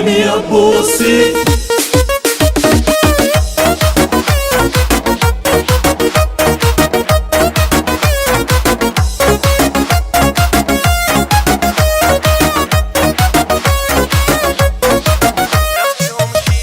رامي عباسی.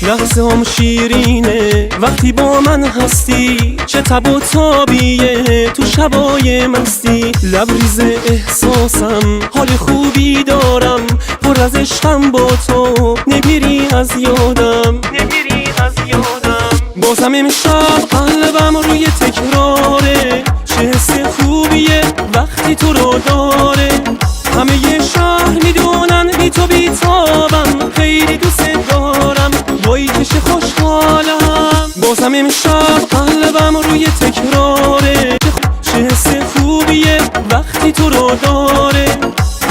لحظه هم شیرینه وقتی با من هستی، چه تب و تابیه تو شبای مستی. لبریز احساسم حال خوبی دارم، پر از عشقم با تو نمیری از یادم. بازم امشب قلبم روی تکراره، چه حس خوبیه وقتی تو رو داره. همه ی شهر میدونن بی تو بی تابم، خیلی دوست دارم وای که چه خوشحالم. بازم امشب قلبم روی تکراره، چه حس خوبیه وقتی تو رو داره.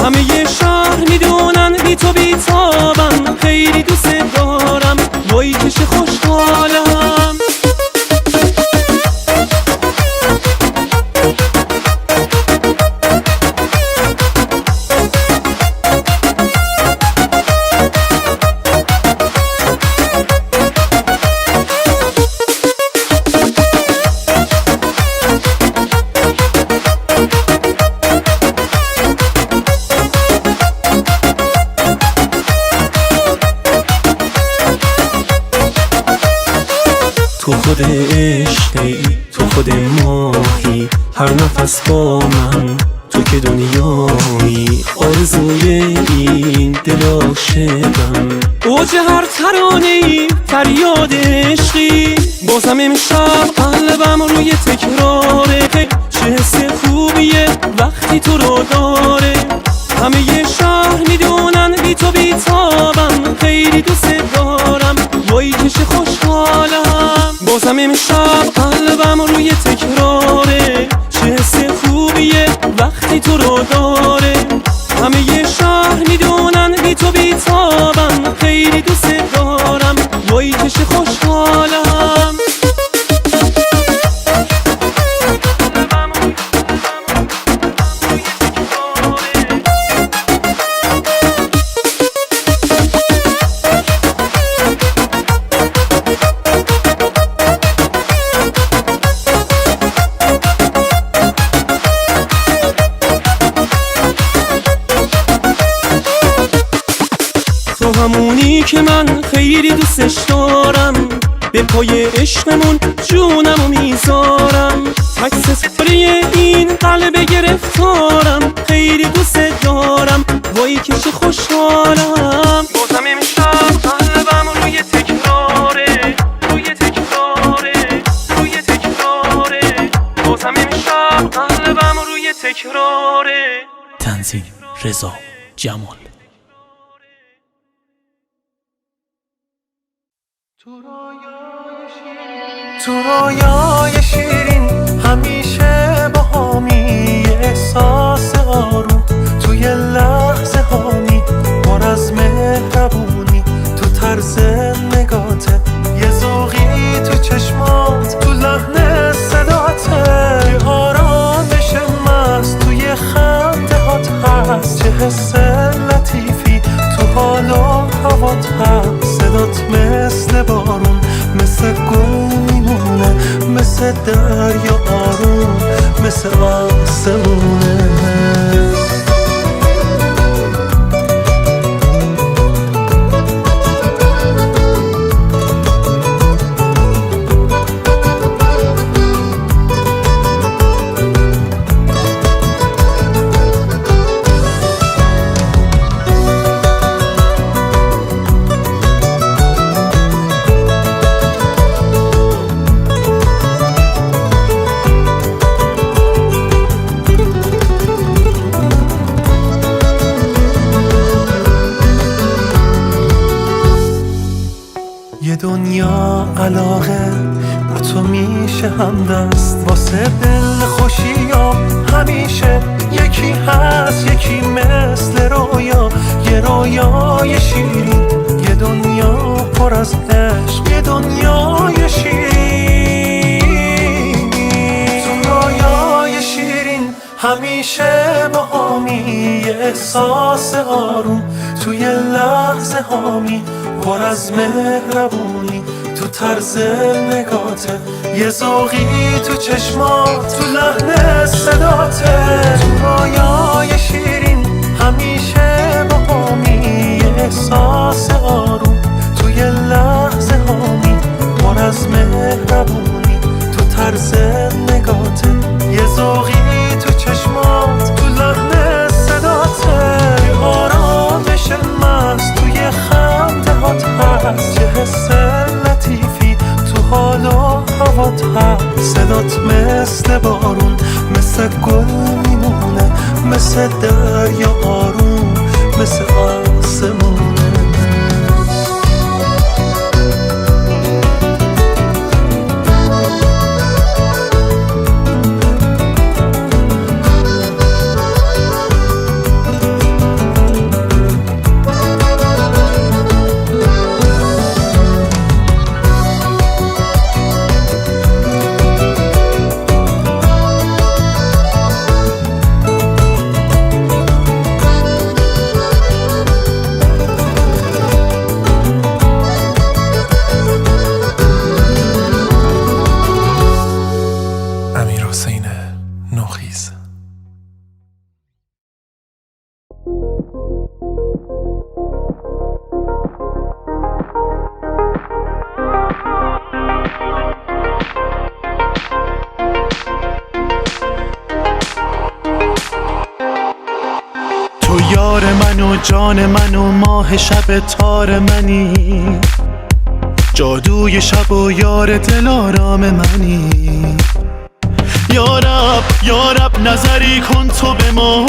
همه ی شهر میدونن بی تو بی تابم، خیلی دوست دارم وای که چه خوشحالم. تو خود عشقی، تو خود ماهی، هر نفس با من تو که دنیایی. آرزوی این دل عاشقم، اوج هر ترانه‌ای فریاد عشقی. بازم امشب قلبم روی تکراره، چه حس خوبیه وقتی تو رو داره. همه ی شهر میدونن بی تو بی تابم، خیلی دوست دارم وای که چه خوشحالم. بازم امشب قلبم روی تکراره، چه حس خوبیه وقتی تو رو داره. همه ی شهر میدونن بی تو بی تابم، خیلی دوست دارم وای که چه خوشحالم. تو همونی که من خیلی دوستش دارم، به پای عشقمون جونمو میذارم. عکس سفره این قلب گرفتارم، خیلی دوست دارم وای که چه خوشحالم. بازم امشب قلبم روی تکراره، بازم امشب قلبم روی تکراره. تنظیم رضا جمال. تو رویای شیرین همیشه با همی، احساس آروم توی لحظه هانی، پر از مهربونی تو طرز نگاته، یه ذوقی تو چشمات، تو لحن صداته. یه آرامش مست توی خنده هات هست، چه حس لطیفی تو حال و هوات هست. صدات مثل بارون، مثل گل میمونه، مثل دریا آروم، مثل آسمونه. یه دنیا علاقه با تو میشه همدست، واسه دل خوشیام همیشه یکی هست، یکی مثل رویا، یه رویای شیرین، یه دنیا پر از عشق، یه دنیای شیرین. تو رویای شیرین همیشه با همی احساس آروم توی لحظه هامی پر از مهربونی تو طرز نگاته یه ذوقی تو چشمات تو لحن صداته تو رویای شیرین همیشه با همی احساس آروم توی لحظه هامی پر از مهربونی تو طرز نگاته یه ذوقی تو چشمات تو لحن صداته یه آرامش مست توی خنده هات هست یه حس لطیفی تو حال و هوات هست صدات مثل بارون مثل گل میمونه مثل دریا آروم مثل آسمونه یار من و جان من و ماه شب تار منی جادوی شب و یار دلارام منی یارب نظری کن تو به ما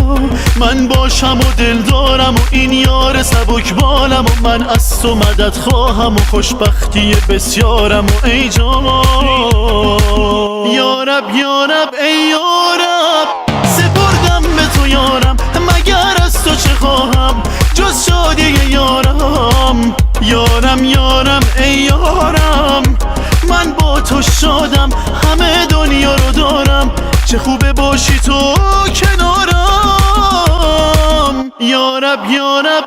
من باشم و دل دارم و این یار سبک بالم و من از تو مدد خواهم و خوشبختی بسیارم و ای جان یارب ای یارب سپردم به تو یارم مگر از تو چه خواهم جز شادی یارم ای یارم من با تو شادم همه دنیا رو دارم چه خوبه باشی تو کنارم یارب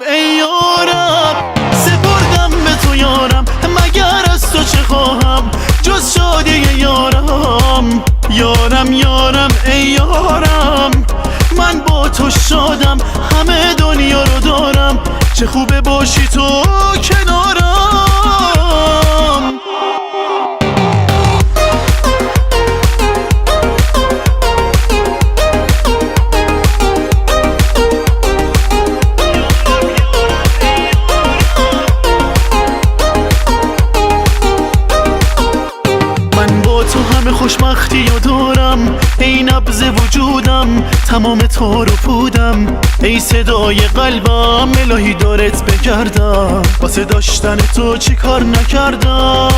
ای یارب سپردم به تو یارم مگر از تو چه خواهم جز شادی یارم ای یارم من با تو شادم همه دنیا رو دارم چه خوبه باشی تو کنارم خوشبختی و دارم ای نبض وجودم تمام تو رو پودم ای صدای قلبم الهی دارت بگردم واسه داشتن تو چی کار نکردم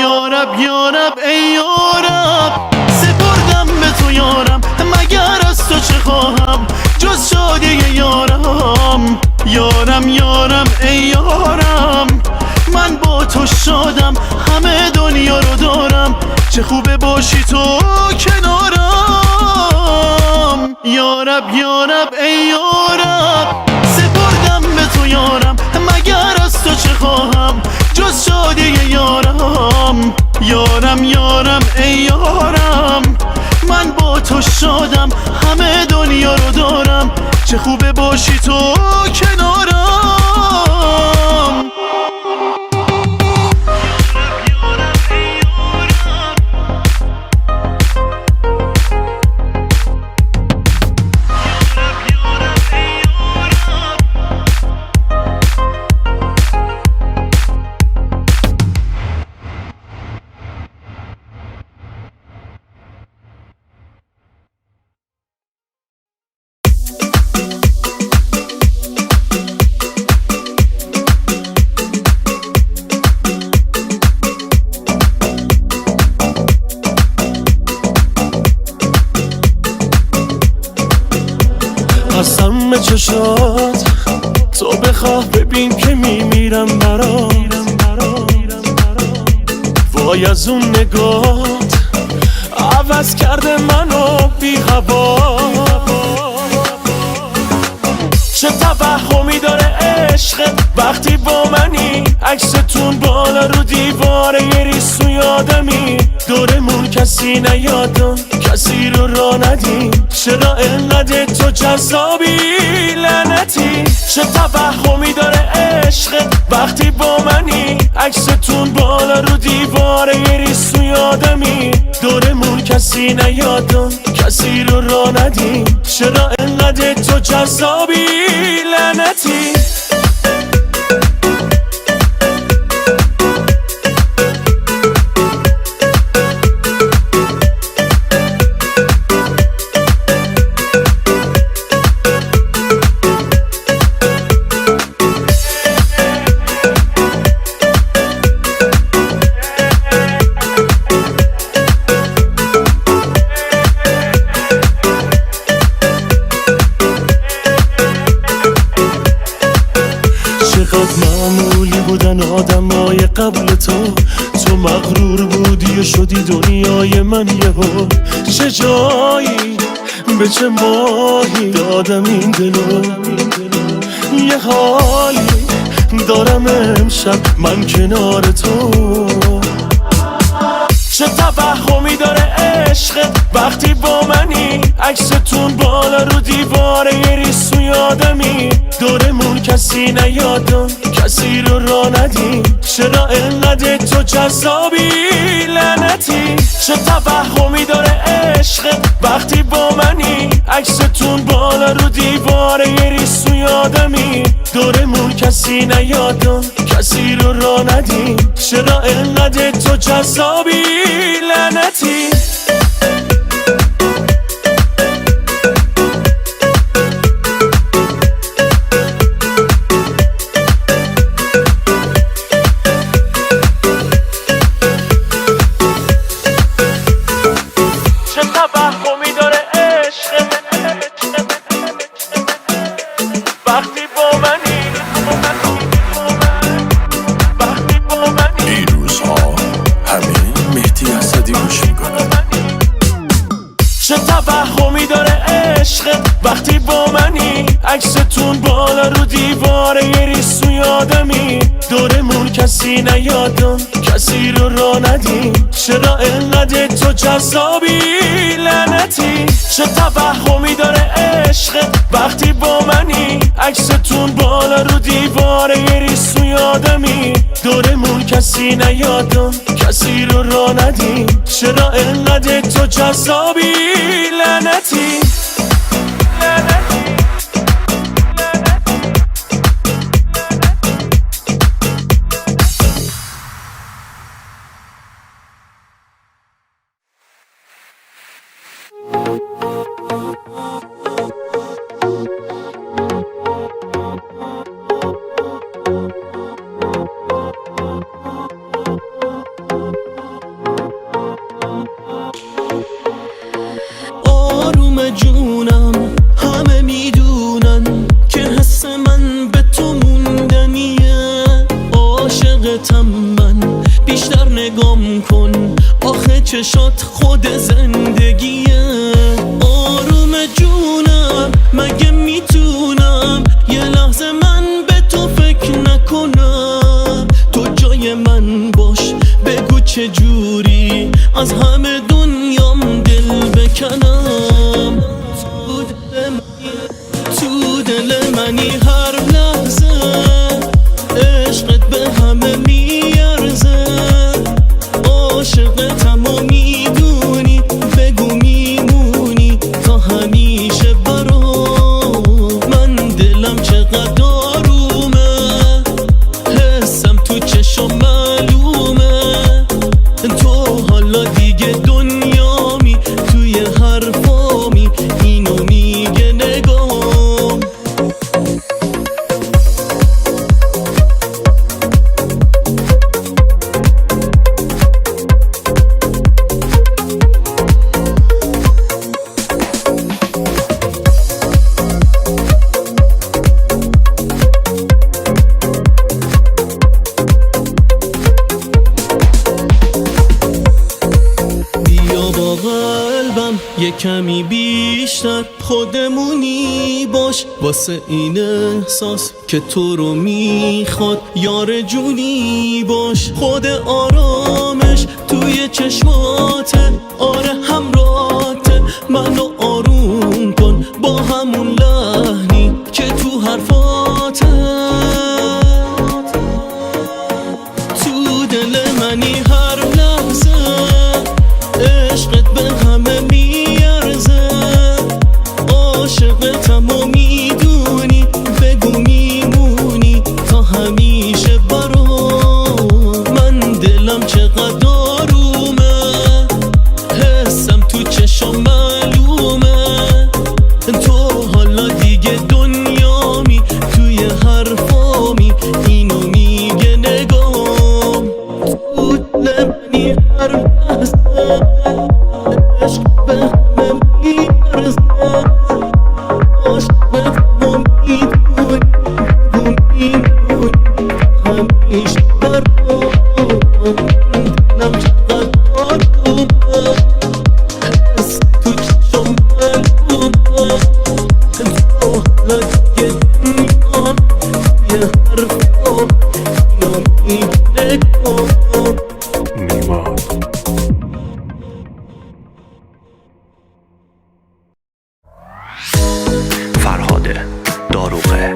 یارب ای یارب سپردم به تو یارم مگر از تو چه خواهم جز شادی یارم ای یارم من با تو شادم همه دنیا رو دارم چه خوبه باشی تو کنارم یارب ای یارب سپردم به تو یارم مگر از تو چه خواهم جز شادی یارم ای یارم من با تو شادم همه دنیا رو دارم چه خوبه باشی تو کنارم قسم به چشات تو بخواه ببین که میمیرم برات وای از اون نگات عوض کرده منو بی هوا. چه توهمی داره عشق وقتی با منی، عکستون بالا رو دیواره یه ریسو یادمی، دورمون کسی نیادم کسی رو را ندیم، چرا انقدر تو جذابی لعنتی. چه توهمی داره عشق وقتی با منی، عکستون بالا رو دیواره یه ریسو یادمی، دورمون کسی نیادم کسی رو را ندیم، چرا انقدر تو جذابی لعنتی. معمولی بودن آدمای قبل تو مغرور بودی و شدی دنیای من یهو. چه جایی به چه ماهی دادم این دلو، یه حالی دارم امشب من کنار تو. چه توهمی داره عشق وقتی با منی، عکستون بالا رو دیواره یه ریسو یادمی، دورمون کسی نیادم کسی رو را ندیم، چرا انقدر تو جذابی لعنتی. چه توهمی داره عشق وقتی با منی، عکستون بالا رو دیواره یه ریسو یادمی، دورمون کسی نیادم کسی رو را ندیم، چرا انقدر تو جذابی لعنتی. چه توهمی داره عشق وقتی با منی، وقتی با منی. این روزها همه مهدی اسدی گوش میکنه. چه توهمی داره عشق وقتی با منی، عکستون بالا رو دیواره یه ریسو یادمی، دورمون کسی نیادم کسی رو را ندیم، چرا انقدر تو جذابی لعنتی. چه توهمی داره عشق وقتی با منی، عکستون بالا رو دیواره یه ریسو یادمی، دورمون کسی نیادم کسی رو را ندیم، چرا انقدر تو جذابی لعنتی. آروم جونم همه میدونن که حس من به تو موندنیه، عاشقتم من بیشتر نگام کن آخه چشات خود زندگیه. آروم جونم مگه میتونم یه لحظه من به تو فکر نکنم، تو جای من باش بگو چجوری از همه دنیام دل بکنم. تو دل منی هر لحظه عشقت به همه میارزه، عاشقتم و میدونی بگو میمونی تا همیشه برام. من دلم چقدر آرومه، حسم تو چشم معلومه، تو حالا دیگه دنیامی، توی حرفامی اینو میگه نگام. کمی بیشتر خودمونی باش، واسه این احساس که تو رو میخواد یار جونی باش. خود آرامش توی چشماته، آره همراهته، منو آروم کن با همون لحنی که تو حرفاته. تو دل منی هر لحظه، عشقت به همه میارزه، عاشقتم و میدونی، بگو میمونی تا همیشه برام. من دلم چقدر آرومه، حسم تو چشم معلومه، تو حالا دیگه دنیامی، توی حرفامی اینو میگه نگام. تو دل منی هر لحظه، عشق به همه میارزه، عاشقتم و میدونی، بگو میمونی همیشه برام. دلم چقدر آرومه، حس تو چشم معلومه، تو حالا دیگه دنیام، توی حرفام اینو میگه نگام. نیما فرهاد داروغه.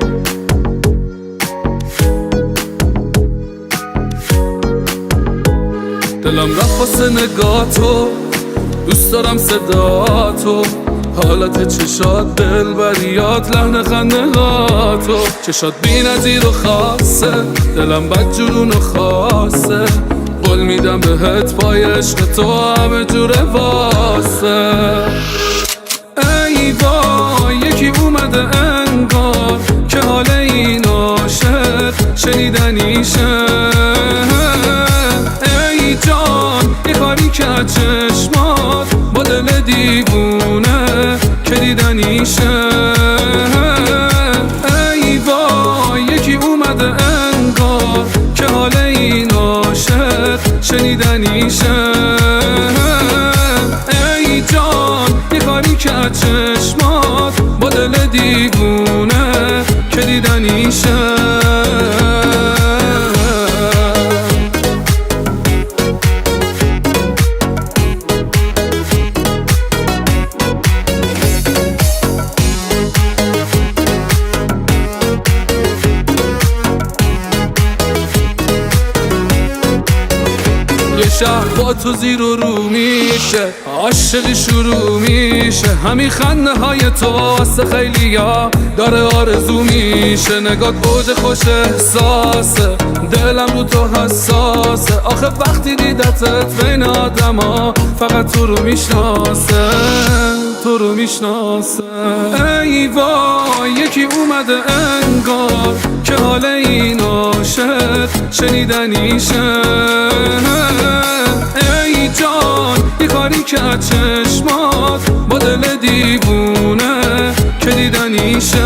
دلم رفت واسه نگاتو، دوست دارم صداتو، حالت چشات دلبریات، لحن خندهاتو، چشات بی نظیر و خاصه، دلم بد جنون و خاصه، قول میدم بهت پای عشق تو همه جوره واسه. ای وای یکی اومده انگار که حال این عاشق شنیدنیشه. ای جان یه کاری که چشمات با دل دیوونه که دیدنیشه. ای وای یکی اومده انگار که حال این عاشق شنیدنیشه. ای جان یه کاری که چشمات با دل دیوونه که دیدنیشه. شهر با تو زیر و رو میشه، عاشقی شروع میشه، همین خنده های تو واسه خیلی ها داره آرزو میشه. نگات اوج خوش احساسه، دلم رو تو حساسه، آخه وقتی دیدتت بین آدم ها فقط تو رو میشناسه، تو رو میشناسه. ای وای یکی اومده انگار که حال این عاشق شنیدنیشه. ای جان یه کاری که چشمات با دل دیوونه که دیدنیشه.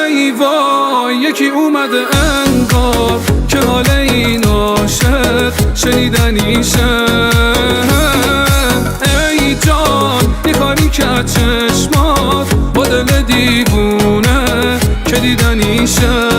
ای وای یکی اومده انگار که حال این عاشق شنیدنیشه. ای جان یه کاری که چشمات با دل دیوونه که دیدنیشه.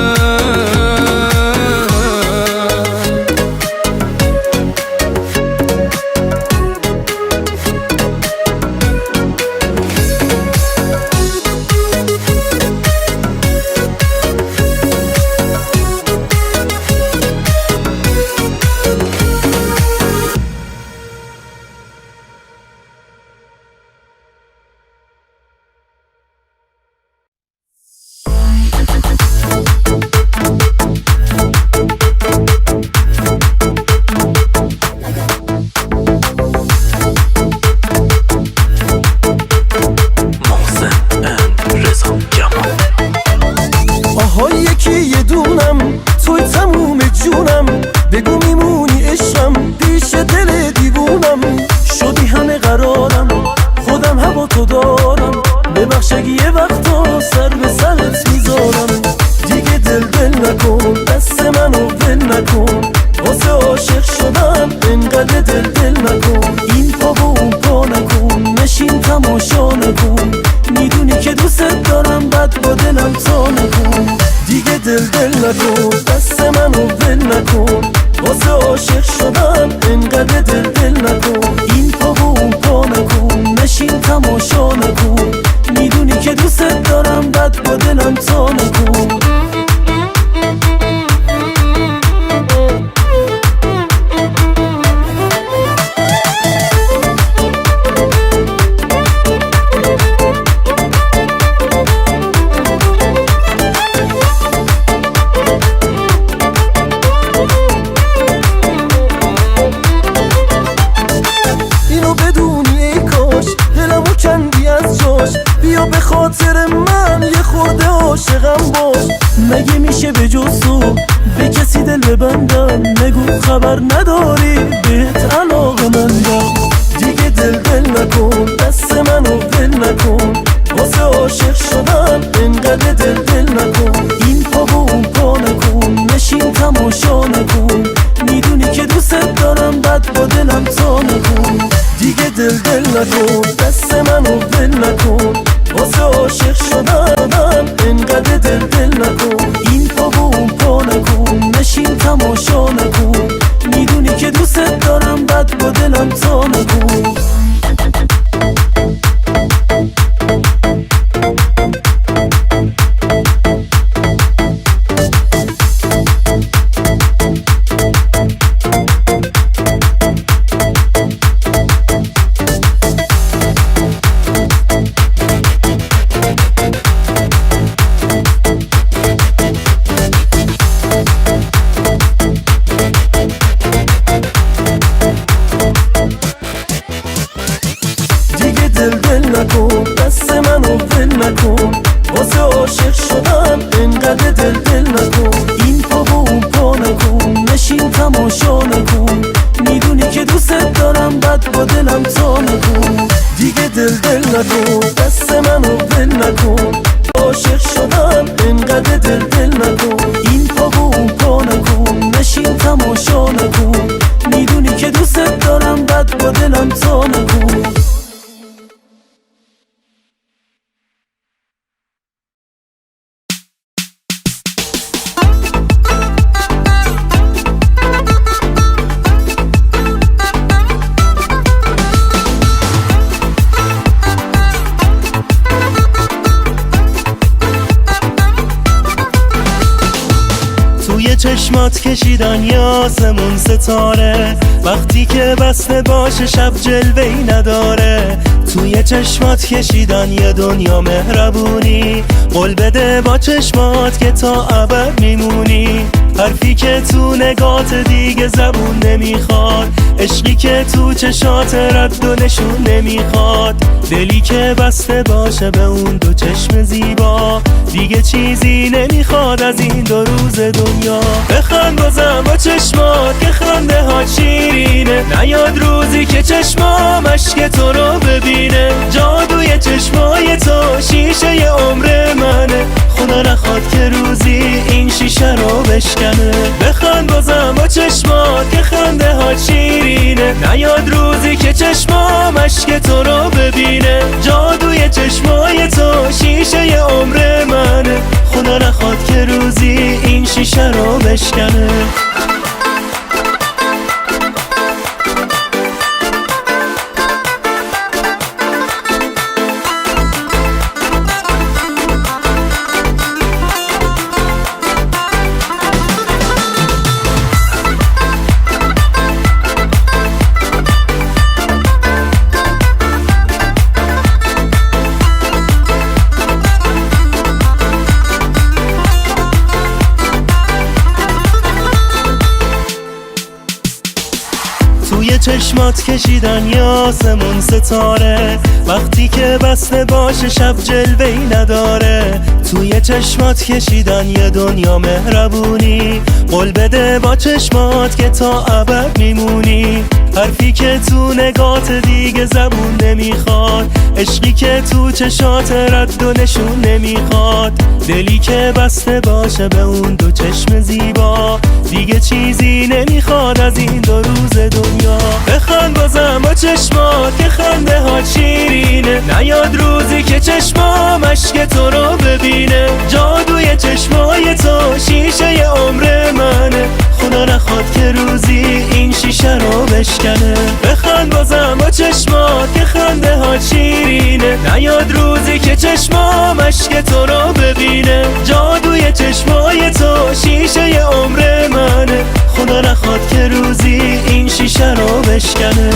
ببخش اگه یه وقتا سر به سرت میذارم. دیگه دل نکن، دست منو ول نکن، واسه عاشق شدم انقدر دل نکن. این پا و اون پا با دلم تا نکن دیگه دل نکن دست منو ول نکن واسه عاشق شدن انقدر دل نکن این پا و اون پا نکن نشین تماشا نکن میدونی که دوست دارم بد با دلم تا نکن بیا به خاطر من یه خورده عاشقم باش مگه میشه به جز تو به کسی دل ببندم نگو خبر نداری بهت علاقه مندم دیگه دل نکن دست منو ول نکن واسه عاشق شدن انقدر دل نکن این پا و اون پا نکن نشین تماشا نکن میدونی که دوست دارم بد با دلم تا نکن دیگه دل نکن دست منو ول نکن واسه عاشق شدن انقدر دل نکن این پا و اون پا نکن نشین تماشا نکن میدونی که دوست دارم بد با دلم تا نکن دل نکن دست منو ول نکن واسه عاشق شدن انقدر دل نکن این پا و اون پا نکن نشین تماشا نکن میدونی که دوست دارم بد با دلم تا نکن دیگه دل نکن دست منو ول نکن عاشق شدن انقدر دل نکن این پا و اون پا نکن نشین تماشا نکن میدونی که دوست دارم بد با دلم تا نکن چشمات کشیدن یاسمون ستاره وقتی که بسته باشه شب جلوه‌ای نداره توی چشمات کشیدن یه دنیا مهربونی قول بده با چشمات که تا ابد میمونی حرفی که تو نگات دیگه زبون نمیخواد عشقی که تو چشات رد و نشون نمیخواد دلی که بسته باشه به اون دو چشم زیبا دیگه چیزی نمیخواد از این دو روز دنیا بخند بازم با چشمات که خنده ها شیرینه نیاد روزی که چشمام اشک تو رو ببینه جادوی چشمای تو شیشه ی عمر منه خدا نخواد که روزی این شیشه رو بشکنه بخند بازم با چشمات که خنده ها شیرینه نیاد روزی که چشمام اشک تو رو ببینه جادوی چشمای تو شیشه ی عمر منه خدا نخواد که روزی این شیشه رو بشکنه چشمات کشیدن یاسمون ستاره وقتی که بسته باشه شب جلوه‌ای نداره توی چشمات کشیدن یه دنیا مهربونی قول بده با چشمات که تا ابد میمونی حرفی که تو نگات دیگه زبون نمیخواد عشقی که تو چشات رد و نشون نمیخواد دلی که بسته باشه به اون دو چشم زیبا دیگه چیزی نمیخواد از این دو روز دنیا بخند بازم با چشمات که خنده ها شیرینه نیاد روزی که چشمام اشک تو رو ببینه بشکنه. بخند بازم با چشمات که خنده ها شیرینه، نیاد روزی که چشمام اشک تو رو ببینه. جادوی چشمای تو شیشه عمر منه، خدا نخواد که روزی این شیشه رو بشکنه.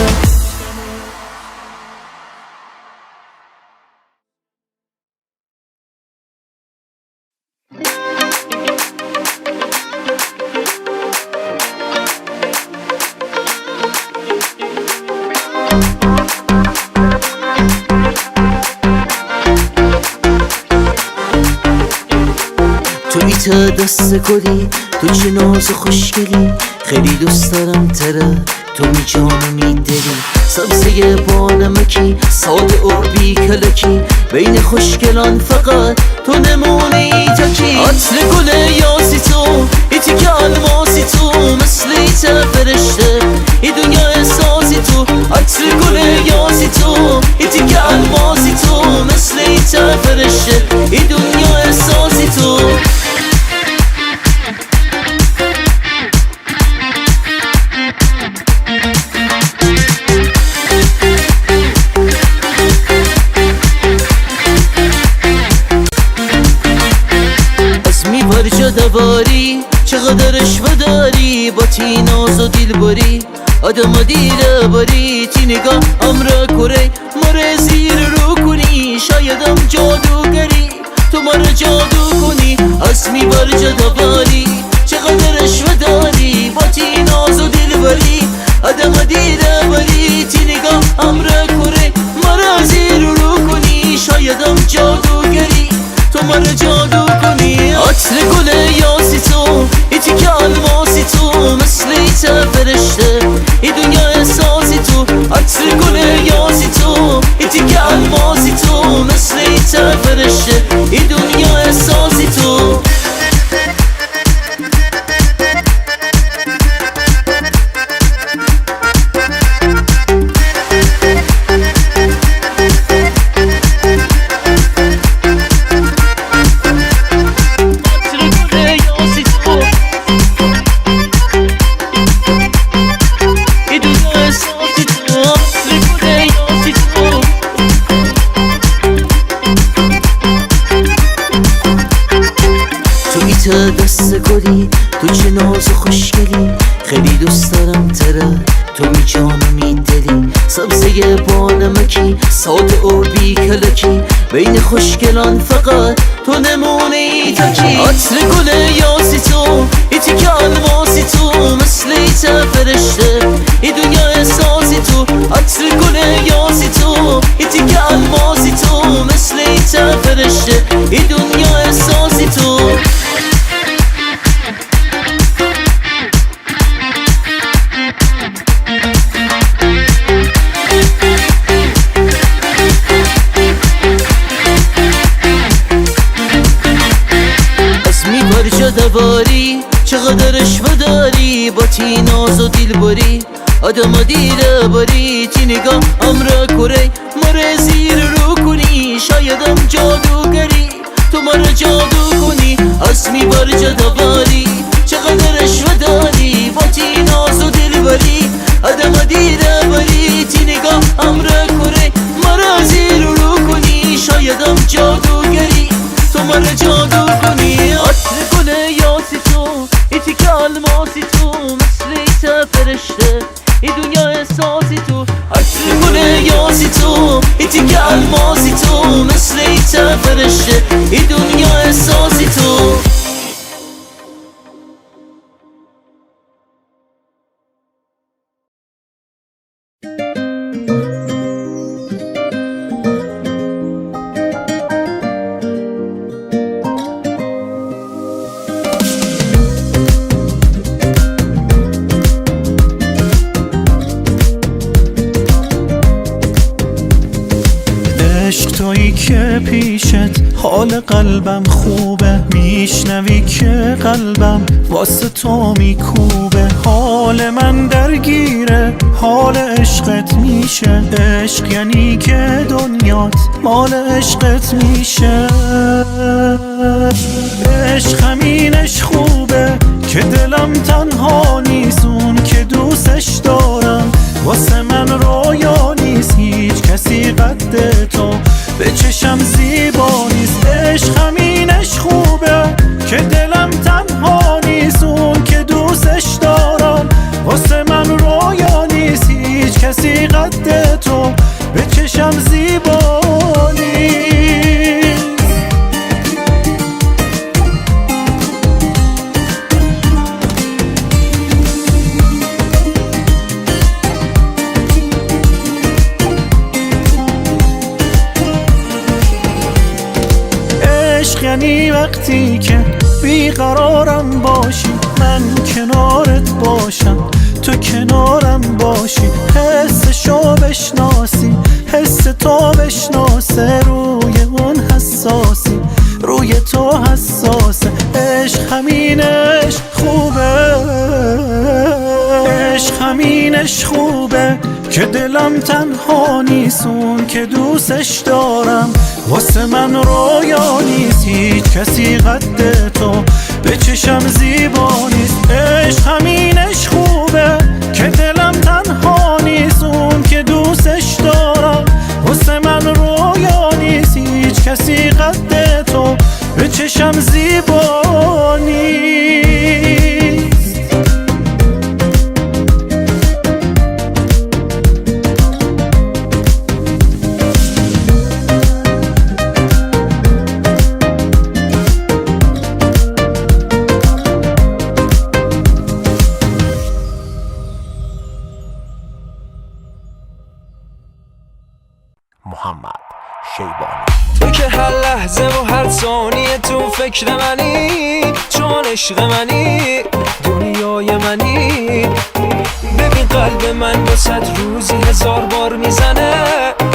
توی تا دست گلی، تو چه ناز و خوشگلی، خیلی دوست دارم تره، تو می جان و می دلی. سبزه با نمکی، ساده و بی کلکی، بین خوشگلان فقط تو نمونه ای تکی. عطر گل یاسی تو، ایتی که الماسی تو، مثل ایت فرشته ای دنیا احساسی تو. عطر گل یاسی تو، ایتی که الماسی تو، مثل ایت فرشته ای دنیا احساسی تو. دواری چقدرش بداری، با تی ناز و دیل باری، آدم و دیل باری. تی نگاه امرا کره مره زیر رو کنی، شایدم جادوگری تو مرا جادو کنی. اسمی بر جدواری چقدرش بداری، با تی ناز و دیل باری، آدم و دیل باری. تی نگاه امرا کره مرا زیر رو کنی، شایدم جادوگری تو مرا جادو کنی. عطر گل یاسی تو، ایتی که الماسی تو، مثل ایت فرشته ای دنیا احساسی تو. عطر گل یاسی تو، ایتی که الماسی تو، مثل ایت فرشته ای دنیا احساسی تو. دست گلی، تو چه ناز و خوشگلی، خیلی دوست دارم تره، تو می جان و می دلی. سبزه با نمکی، ساده و بی کلکی، بین خوشگلان فقط تو نمونه ای تکی. عطر گل یاسی تو، ایتی که الماسی تو، مثل ایت فرشته ای دنیا احساسی تو. عطر گل یاسی تو، ایتی که الماسی تو، مثل ایت فرشته ای دنیا احساسی تو. دواری چقدرش بداری، با تی ناز و دیل باری، آدم و دیل باری. تی نگاه امرا کره مره زیر رو کنی، شایدم جادوگری تو مرا جادو کنی. اسمی بر جدواری چقدرش بداری، با تی ناز و دیل باری، آدم و دیل باری. تی نگاه امرا کره مرا زیر رو کنی، شایدم جادوگری تو مرا جادو کنی. عطر گل یاسی تو، ایتی که الماسی تو، مثل ایت فرشته ای دنیا احساسی تو. عطر گل یاسی تو، ایتی که الماسی تو، مثل ایت فرشته ای دنیا احساسی تو. تویی که پیشت حال قلبم خوبه، میشنوی که قلبم واسه تو میکوبه. حال من درگیره، حال عشقت میشه، عشق یعنی که دنیات مال عشقت میشه. عشق همینش خوبه که دلم تنها نیست، اون که دوستش دارم خمینش خوبه که دلم تنها نیست، اون که دوستش دارم واسه من رویا نیست. هیچ کسی قد تو به چشم زیبا نیست. یعنی وقتی که بیقرارم باشی، من کنارت باشم تو کنارم باشی. حسشو بشناسی، حس تو بشناسه، روی اون حساسی، روی تو حساسه. عشق همینش خوبه، عشق همینش خوبه که دلم تنها نیست، اون که دوستش دارم واسه من رویا نیست. هیچ کسی قد تو به چشم زیبا نیست. عشق همینش خوبه که دلم تنها نیست، اون که دوستش دارم واسه من رویا نیست. هیچ کسی قد تو به چشم زیبا نیست. محمد شیبانی. تو که هر لحظه و هر ثانیه تو فکر منی، چون عشق منی، دنیای منی. ببین قلب من با 100 روزی 1000 بار میزنه،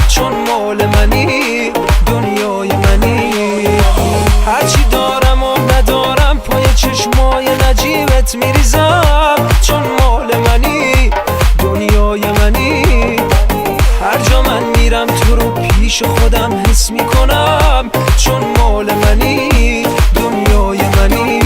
چون مال منی، دنیای منی. هرچی دارم و ندارم پای چشمای نجیبت میریزم، چون مال منی، دنیای منی. هر جا من میرم تو رو پیش خودم حس میکنم، چون مال منی، دنیای منی.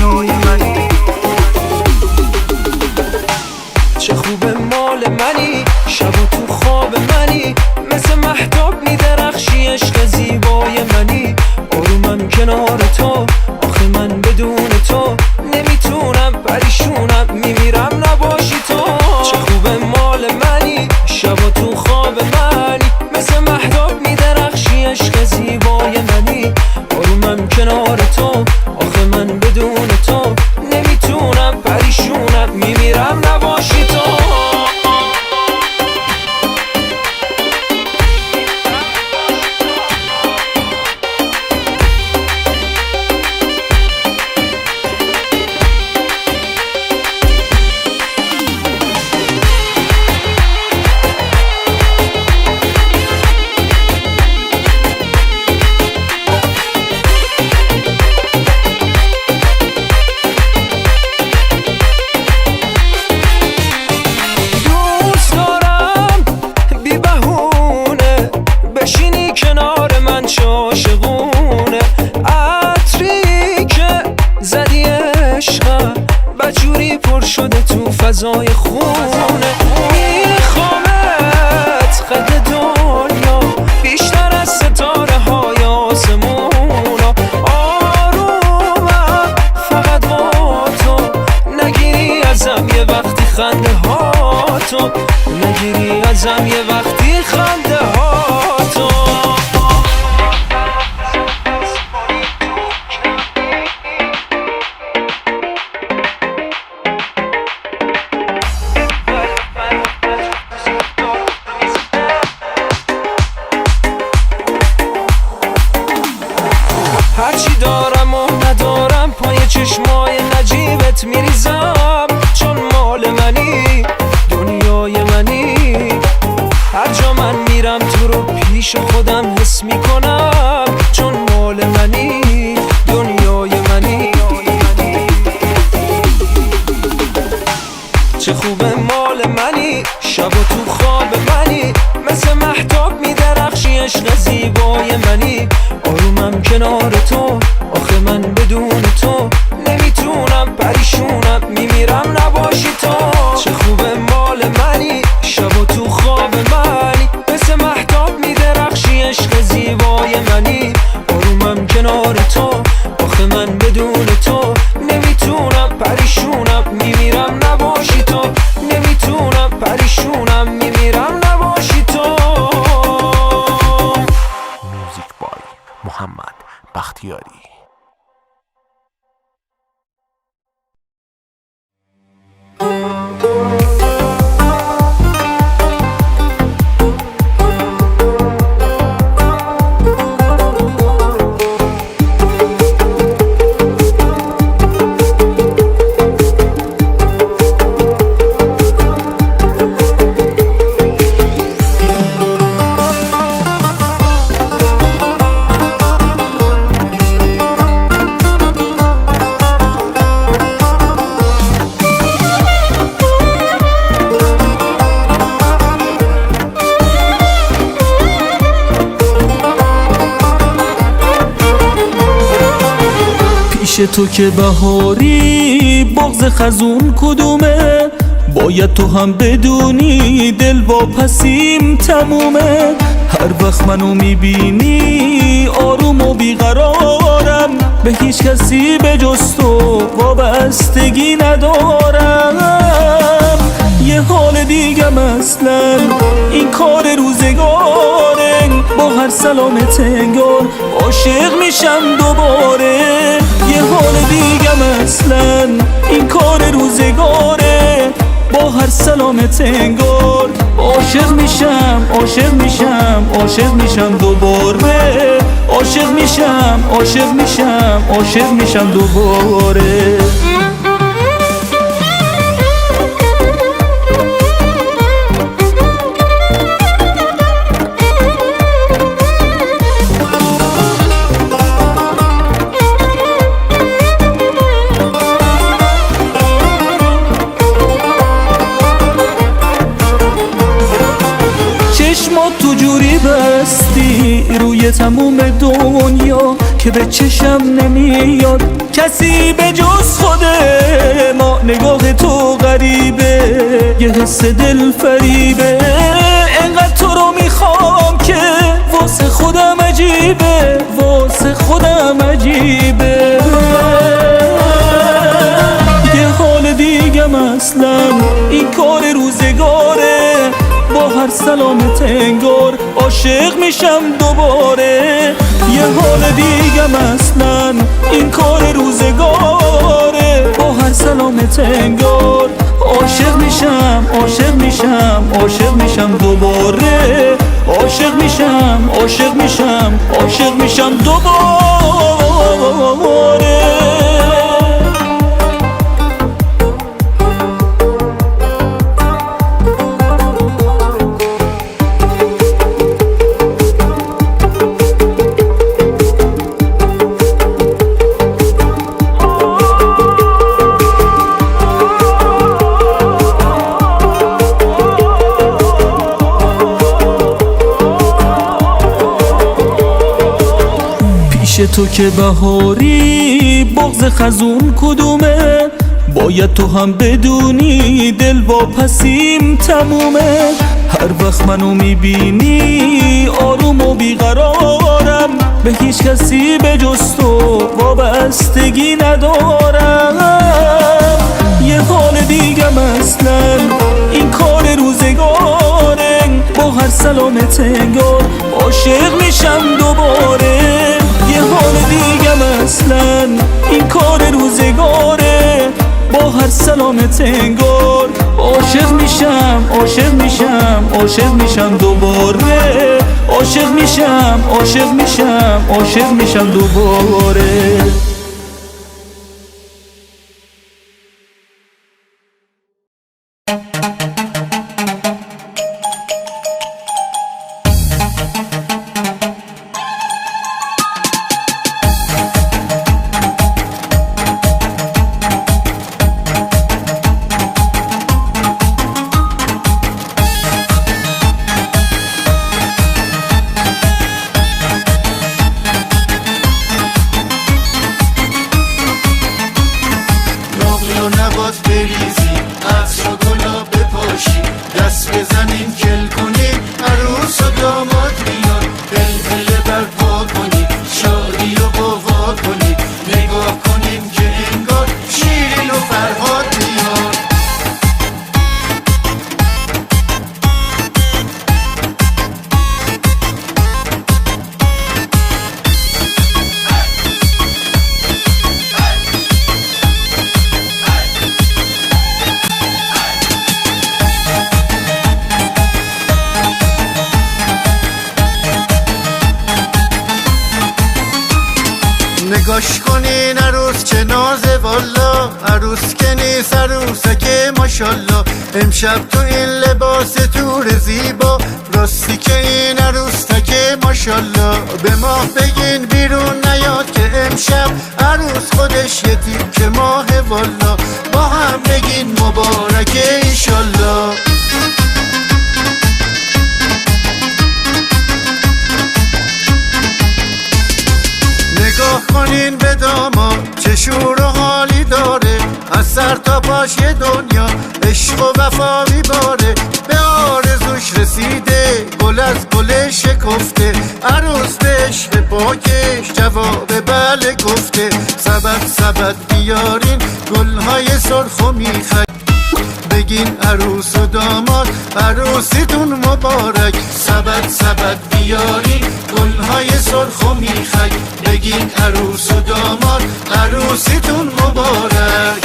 چه خوب مال منی، شب و تو خواب منی، مثل مهتاب میدرخشی، عشق زیبای منی. آرومم کنار تو، آخه من بدون تو نمیتونم، پریشونم میمیرم نباشی تو. چه خوب مال منی، شب و تو خواب منی، مثل مهتاب میدرخشی، عشق زیبای منی. آرومم کنار تو، آخه من بدون تو نمیتونم، پریشونم میمیرم نباشی تو. فضای خونه میخوامت قد دنیا، بیشتر از ستاره های آسمونا. آرومم فقط با تو، نگیری ازم یه وقتی خنده ها تو، نگیری ازم یه وقتی خنده ها تو. هرچی دارم و ندارم پای چشمای نجیبت میریزم، چون مال منی، دنیای منی. من بدون تو نمیتونم، پریشونم میمیرم نباشی تو، نمیتونم پریشونم میمیرم نباشی تو. موزیک بای محمد بختیاری. پیش تو که بهاری بغض خزون کدومه، باید تو هم بدونی دل واپسیم تمومه. هر وقت منو میبینی آروم و بیقرارم، به هیچ کسی به جز تو وابستگی ندارم. یه حال دیگم اصلا این کار روزگاره، با هر سلامت انگار عاشق میشم دوباره. یه حال دیگم اصلا این کار روزگاره، با هر سلامت انگار عاشق میشم، عاشق میشم، عاشق میشم دوباره. عاشق میشم، عاشق میشم، عاشق میشم دوباره. تو جوری بستی روی تموم دنیا که به چشم نمیاد کسی به جز خود ما. نگاه تو غریبه، یه حس دل فریبه، انقدر تو رو میخوام که واسه خودم عجیبه، واسه خودم عجیبه. یه حال دیگم اصلا این کار روزگاره، با هر سلامت انگار عاشق میشم دوباره. یه حال دیگم اصلا این کار روزگاره، با هر سلامت انگار عاشق میشم، عاشق میشم، عاشق میشم دوباره. عاشق میشم، عاشق میشم، عاشق میشم دوباره. تو که بهاری بغض خزون کدومه، باید تو هم بدونی دل واپسیم تمومه. هر وقت منو میبینی آروم و بیقرارم، به هیچ کسی به جز تو وابستگی ندارم. یه حال دیگم اصلا این کار روزگاره، با هر سلامت انگار عاشق میشم دوباره. یه حال دیگم اصلا این کار روزگاره، با هر سلامت انگار عاشق میشم، عاشق میشم، عاشق میشم دوباره. عاشق میشم، عاشق میشم، عاشق میشم دوباره. به ناز والا، عروس که نیست عروسکه ماشالله. امشب تو این لباس تور زیبا، راستی که این عروسکه ماشالله. به ماه بگین بیرون نیاد که امشب عروس خودش یه تیکه ماه والا. با هم بگین مبارکه ایشالله. نگاه کنین به داماد چه شور و حالی داره، از سر تا پاش یه دنیا عشق و وفا میباره. به آرزوش رسیده گل از گل شکفته، عروس به عشق پاکش جواب بله گفته. سبد سبد بیارین گلهای سرخ و میخک، بگین عروس و داماد عروسیتون مبارک. سبد سبد بیارین گلهای سرخ و میخک، بگین عروس و داماد عروسیتون مبارک.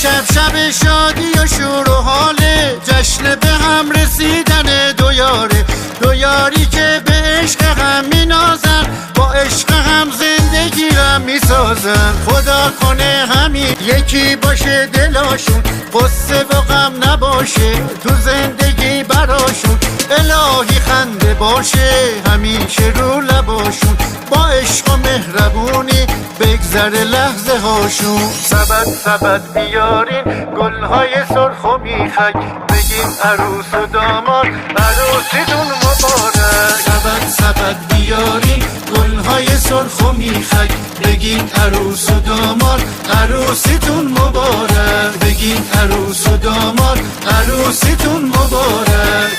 شب شب شادی و شور و حاله، جشن به هم رسیدن دو یاره. دو یاری که به عشق هم مینازن، با عشق هم زندگی را میسازن. خدا کنه همین یکی باشه دلاشون، قصه و غم نباشه تو زندگی براشون. الهی خنده باشه همیشه رو لباشون، با عشق و مهربونی بگذره لحظه هاشون. سبد سبد بیارین گلهای سرخ و میخک، بگین عروس و داماد عروسیتون مبارک. سبد سبد بیارین گلهای سرخ و میخک، بگین عروس و داماد عروسیتون مبارک. بگین عروس و داماد عروسیتون مبارک.